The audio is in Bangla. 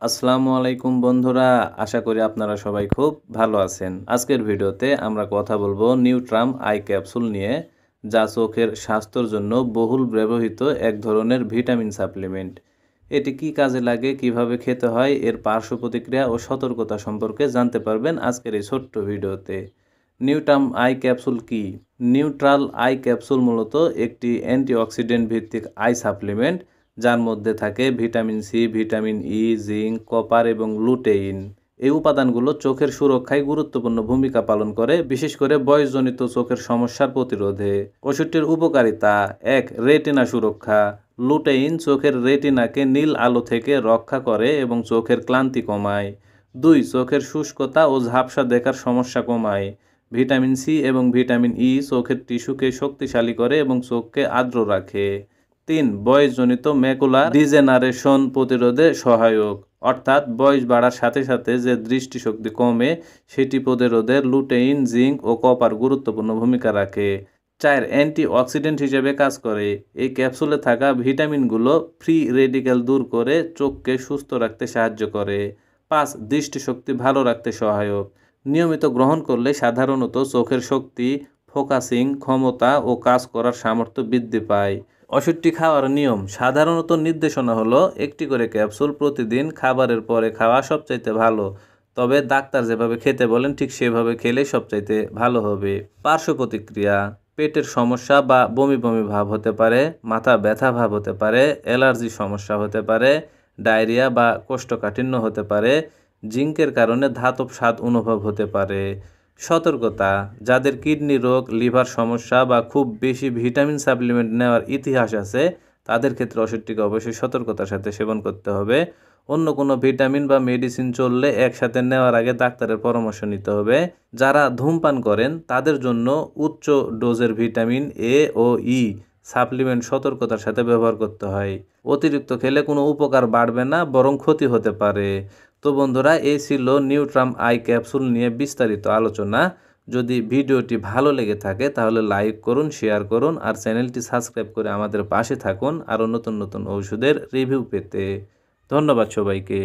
আসসালামু আলাইকুম বন্ধুরা, আশা করি আপনারা সবাই খুব ভালো আছেন। আজকের ভিডিওতে আমরা কথা বলবো নিউট্রাম আই ক্যাপসুল নিয়ে, যা চোখের স্বাস্থ্যের জন্য বহুল ব্যবহৃত এক ধরনের ভিটামিন সাপ্লিমেন্ট। এটি কি কাজে লাগে, কিভাবে খেতে হয়, এর পার্শ্ব প্রতিক্রিয়া ও সতর্কতা সম্পর্কে জানতে পারবেন আজকের এই ছোট্ট ভিডিওতে। নিউট্রাম আই ক্যাপসুল কি? নিউট্রাল আই ক্যাপসুল মূলত একটি অ্যান্টিঅক্সিডেন্ট ভিত্তিক আই সাপ্লিমেন্ট, যার মধ্যে থাকে vitamin C, vitamin E, zinc, copper এবং লুটেইন। এই উপাদানগুলো চোখের সুরক্ষায় গুরুত্বপূর্ণ ভূমিকা পালন করে, বিশেষ করে বয়সজনিত চোখের সমস্যার প্রতিরোধে। ওষুধটির উপকারিতা: ১. রেটিনা সুরক্ষা। লুটেইন চোখের রেটিনাকে নীল আলো থেকে রক্ষা করে এবং চোখের ক্লান্তি কমায়। ২. চোখের শুষ্কতা ও ঝাপসা দেখার সমস্যা কমায়। ভিটামিন সি এবং ভিটামিন ই চোখের টিস্যুকে শক্তিশালী করে এবং চোখকে আর্দ্র রাখে। ৩. বয়সজনিত ম্যাকুলার ডিজেনারেশন প্রতিরোধে সহায়ক, অর্থাৎ বয়স বাড়ার সাথে সাথে যে দৃষ্টিশক্তি কমে সেটি প্রতিরোধে লুটেইন, জিঙ্ক ও কপার গুরুত্বপূর্ণ ভূমিকা রাখে। ৪. অ্যান্টিঅক্সিডেন্ট হিসেবে কাজ করে। এই ক্যাপসুলে থাকা ভিটামিনগুলো ফ্রি রেডিক্যাল দূর করে চোখকে সুস্থ রাখতে সাহায্য করে। ৫. দৃষ্টিশক্তি ভালো রাখতে সহায়ক। নিয়মিত গ্রহণ করলে সাধারণত চোখের শক্তি, ফোকাসিং ক্ষমতা ও কাজ করার সামর্থ্য বৃদ্ধি পায়। ওষুধটি খাওয়ার নিয়ম: সাধারণত নির্দেশনা হলো একটি করে ক্যাপসুল প্রতিদিন খাবারের পরে খাওয়া সবচাইতে ভালো, তবে ডাক্তার যেভাবে খেতে বলেন ঠিক সেভাবে খেলে সবচাইতে ভালো হবে। পার্শ্ব প্রতিক্রিয়া: পেটের সমস্যা বা বমি বমি ভাব হতে পারে, মাথা ব্যথা ভাব হতে পারে, অ্যালার্জি সমস্যা হতে পারে, ডায়রিয়া বা কোষ্ঠকাঠিন্য হতে পারে, জিঙ্কের কারণে ধাতব স্বাদ অনুভব হতে পারে। সতর্কতা: যাদের কিডনি রোগ, লিভার সমস্যা বা খুব বেশি ভিটামিন সাপ্লিমেন্ট নেওয়ার ইতিহাস আছে, তাদের ক্ষেত্রে ওষুধটিকে অবশ্যই সতর্কতার সাথে সেবন করতে হবে। অন্য কোনো ভিটামিন বা মেডিসিন চললে একসাথে নেওয়ার আগে ডাক্তারের পরামর্শ নিতে হবে। যারা ধূমপান করেন তাদের জন্য উচ্চ ডোজের vitamin A O E supplement সতর্কতার সাথে ব্যবহার করতে হয়। অতিরিক্ত খেলে কোনো উপকার বাড়বে না, বরং ক্ষতি হতে পারে। তো বন্ধুরা, এই ছিল নিউট্রাম আই ক্যাপসুল নিয়ে বিস্তারিত আলোচনা। যদি ভিডিওটি ভালো লেগে থাকে তাহলে লাইক করুন, শেয়ার করুন আর চ্যানেলটি সাবস্ক্রাইব করে আমাদের পাশে থাকুন আরও নতুন নতুন ওষুধের রিভিউ পেতে। ধন্যবাদ সবাইকে।